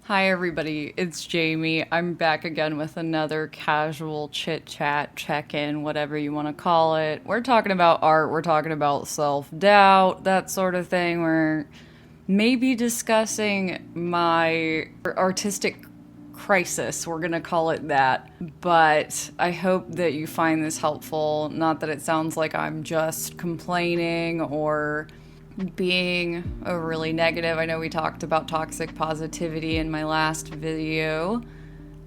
Hi everybody, it's Jamie. I'm back again with another casual chit-chat, check-in, whatever you want to call it. We're talking about art, we're talking about self-doubt, that sort of thing. We're maybe discussing my artistic crisis, we're gonna call it that. But I hope that you find this helpful. Not that it sounds like I'm just complaining or being overly negative. I know we talked about toxic positivity in my last video,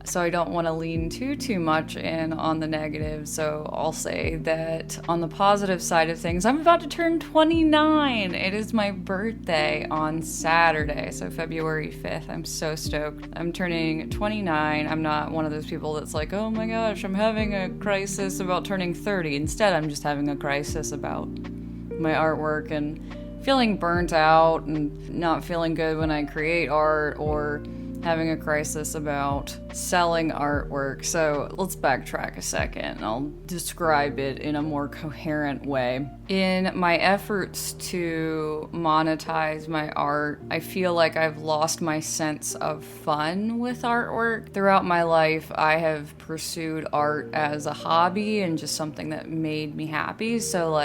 so I don't want to lean too much in on the negative. So I'll say that on the positive side of things, I'm about to turn 29. It is my birthday on Saturday, so February 5th. I'm so stoked. I'm turning 29. I'm not one of those people that's like, oh my gosh, I'm having a crisis about turning 30. Instead, I'm just having a crisis about my artwork and feeling burnt out and not feeling good when I create art, or having a crisis about selling artwork. So let's backtrack a second. I'll describe it in a more coherent way. In my efforts to monetize my art, I feel like I've lost my sense of fun with artwork. Throughout my life, I have pursued art as a hobby and just something that made me happy. So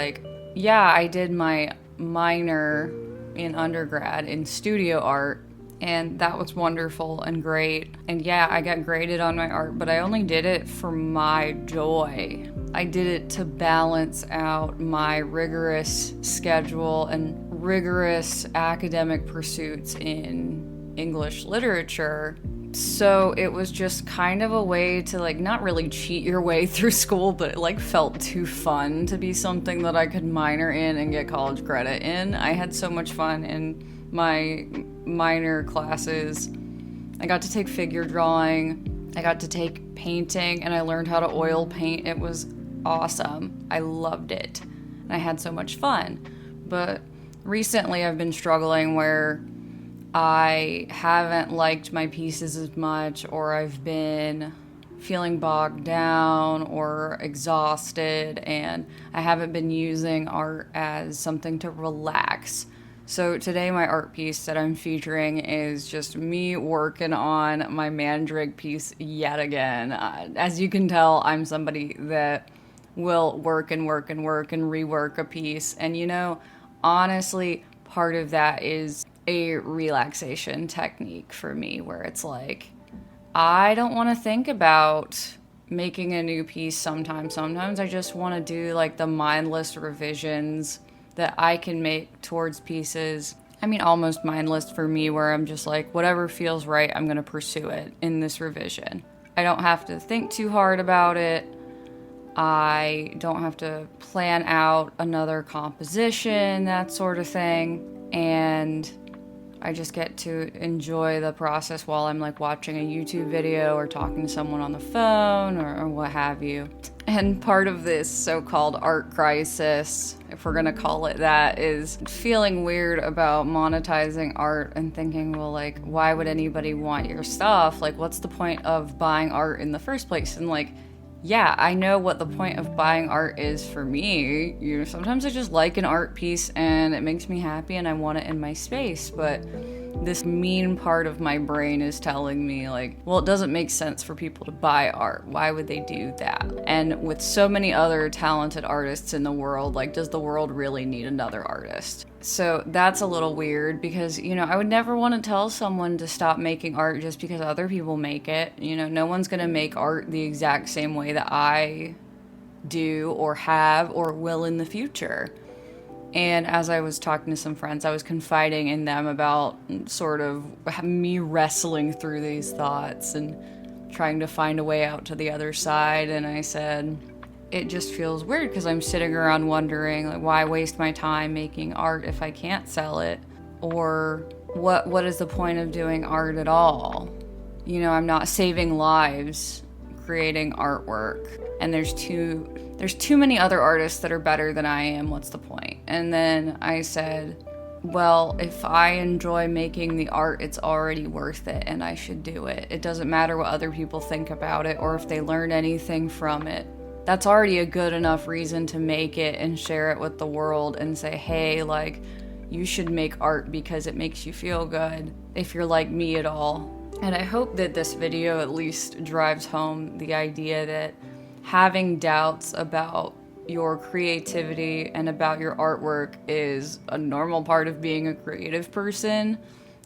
yeah, I did my minor in undergrad in studio art, and that was wonderful and great. And yeah, I got graded on my art, but I only did it for my joy. I did it to balance out my rigorous schedule and rigorous academic pursuits in English literature. So it was just kind of a way to not really cheat your way through school, but it felt too fun to be something that I could minor in and get college credit in. I had so much fun in my minor classes. I got to take figure drawing, I got to take painting, and I learned how to oil paint. It was awesome. I loved it. And I had so much fun. But recently I've been struggling where I haven't liked my pieces as much, or I've been feeling bogged down or exhausted, and I haven't been using art as something to relax. So today my art piece that I'm featuring is just me working on my Mandrake piece yet again. As you can tell, I'm somebody that will work and rework a piece. And honestly, part of that is a relaxation technique for me, where it's I don't want to think about making a new piece sometimes. Sometimes I just want to do the mindless revisions that I can make towards pieces. I mean, almost mindless for me, where I'm just whatever feels right, I'm going to pursue it in this revision. I don't have to think too hard about it. I don't have to plan out another composition, that sort of thing. And I just get to enjoy the process while I'm watching a YouTube video or talking to someone on the phone or what have you. And part of this so-called art crisis, if we're gonna call it that, is feeling weird about monetizing art and thinking, well, why would anybody want your stuff? What's the point of buying art in the first place? And yeah, I know what the point of buying art is for me. Sometimes I just like an art piece and it makes me happy and I want it in my space, but this mean part of my brain is telling me well, it doesn't make sense for people to buy art. Why would they do that? And with so many other talented artists in the world, does the world really need another artist? So that's a little weird because, I would never want to tell someone to stop making art just because other people make it. No one's going to make art the exact same way that I do or have or will in the future. And as I was talking to some friends, I was confiding in them about sort of me wrestling through these thoughts and trying to find a way out to the other side. And I said, it just feels weird because I'm sitting around wondering, why waste my time making art if I can't sell it? Or what is the point of doing art at all? I'm not saving lives creating artwork. And there's too many other artists that are better than I am. What's the point? And then I said, well, if I enjoy making the art, it's already worth it and I should do it. It doesn't matter what other people think about it or if they learn anything from it. That's already a good enough reason to make it and share it with the world and say, hey, you should make art because it makes you feel good if you're like me at all. And I hope that this video at least drives home the idea that having doubts about your creativity and about your artwork is a normal part of being a creative person.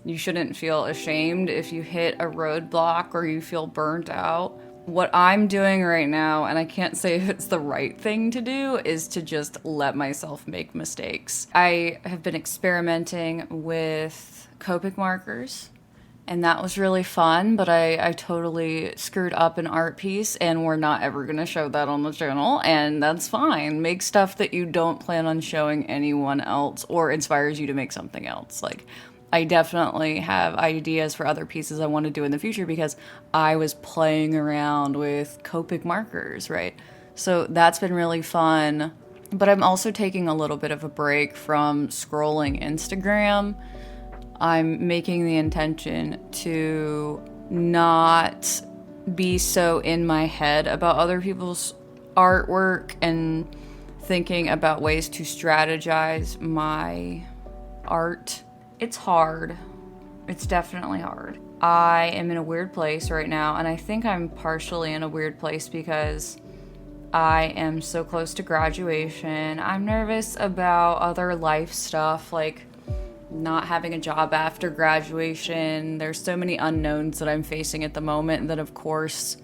You shouldn't feel ashamed if you hit a roadblock or you feel burnt out. What I'm doing right now, and I can't say if it's the right thing to do, is to just let myself make mistakes. I have been experimenting with Copic markers, and that was really fun, but I totally screwed up an art piece, and we're not ever going to show that on the channel, and that's fine. Make stuff that you don't plan on showing anyone else or inspires you to make something else. Like, I definitely have ideas for other pieces I want to do in the future because I was playing around with Copic markers, right? So that's been really fun, but I'm also taking a little bit of a break from scrolling Instagram. I'm making the intention to not be so in my head about other people's artwork and thinking about ways to strategize my art. It's hard. It's definitely hard. I am in a weird place right now, and I think I'm partially in a weird place because I am so close to graduation. I'm nervous about other life stuff, like not having a job after graduation. There's so many unknowns that I'm facing at the moment that, of course,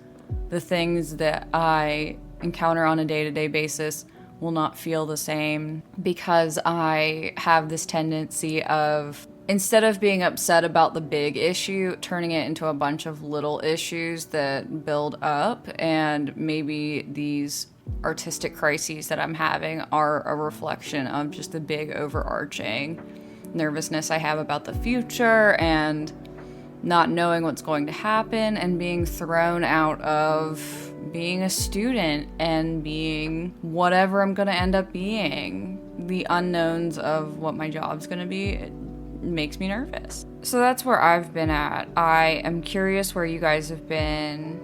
the things that I encounter on a day-to-day basis will not feel the same because I have this tendency of, instead of being upset about the big issue, turning it into a bunch of little issues that build up, and maybe these artistic crises that I'm having are a reflection of just the big overarching nervousness I have about the future and not knowing what's going to happen and being thrown out of being a student and being whatever I'm going to end up being. The unknowns of what my job's going to be, it makes me nervous. So that's where I've been at. I am curious where you guys have been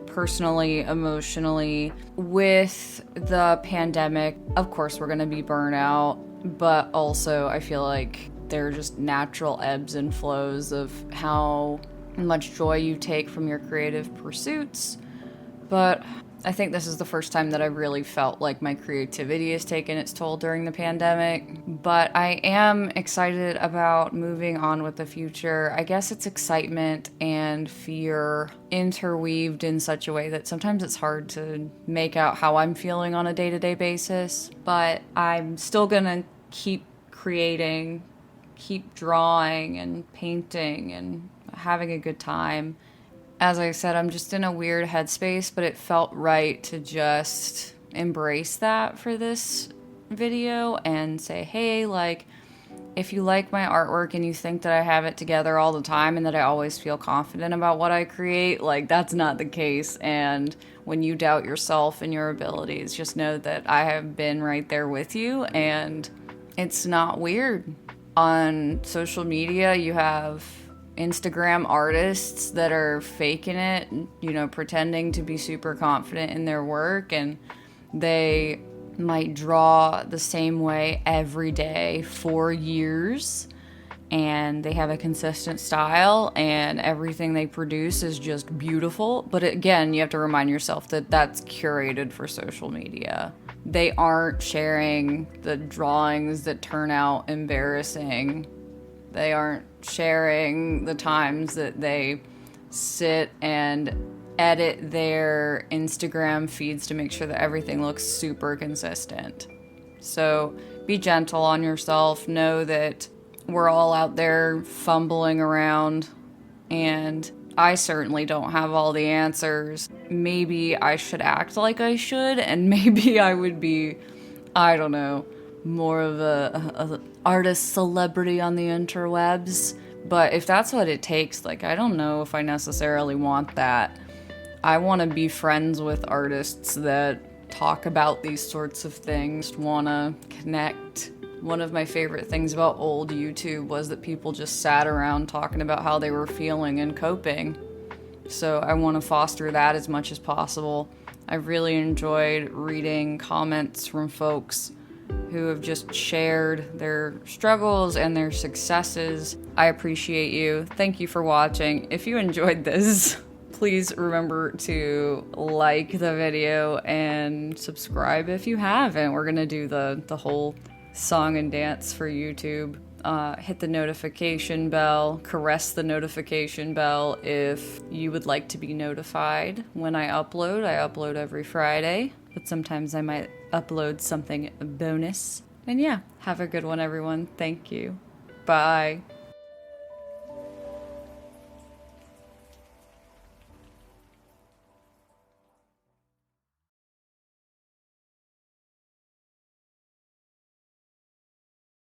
personally, emotionally. With the pandemic, of course we're going to be burnout, but also I feel like there are just natural ebbs and flows of how much joy you take from your creative pursuits. But I think this is the first time that I really felt like my creativity has taken its toll during the pandemic. But I am excited about moving on with the future. I guess it's excitement and fear interweaved in such a way that sometimes it's hard to make out how I'm feeling on a day-to-day basis. But I'm still gonna keep creating, keep drawing and painting and having a good time. As I said, I'm just in a weird headspace, but it felt right to just embrace that for this video and say, hey, like, if you like my artwork and you think that I have it together all the time and that I always feel confident about what I create, like, that's not the case. And when you doubt yourself and your abilities, just know that I have been right there with you, and it's not weird. On social media, you have Instagram artists that are faking it, you know, pretending to be super confident in their work, and they might draw the same way every day for years, and they have a consistent style, and everything they produce is just beautiful. But again, you have to remind yourself that that's curated for social media. They aren't sharing the drawings that turn out embarrassing. They aren't sharing the times that they sit and edit their Instagram feeds to make sure that everything looks super consistent. So be gentle on yourself. Know that we're all out there fumbling around, and I certainly don't have all the answers. Maybe I should act like I should, and maybe I would be, I don't know, more of a artist celebrity on the interwebs. But if that's what it takes, like, I don't know if I necessarily want that. I want to be friends with artists that talk about these sorts of things, want to connect. One of my favorite things about old YouTube was that people just sat around talking about how they were feeling and coping. So I want to foster that as much as possible. I really enjoyed reading comments from folks who have just shared their struggles and their successes. I appreciate you. Thank you for watching. If you enjoyed this, please remember to like the video and subscribe if you haven't. We're gonna do the whole song and dance for YouTube. Hit the notification bell, caress the notification bell if you would like to be notified when I upload. I upload every Friday, but sometimes I might upload something bonus. And yeah, have a good one, everyone. Thank you. Bye.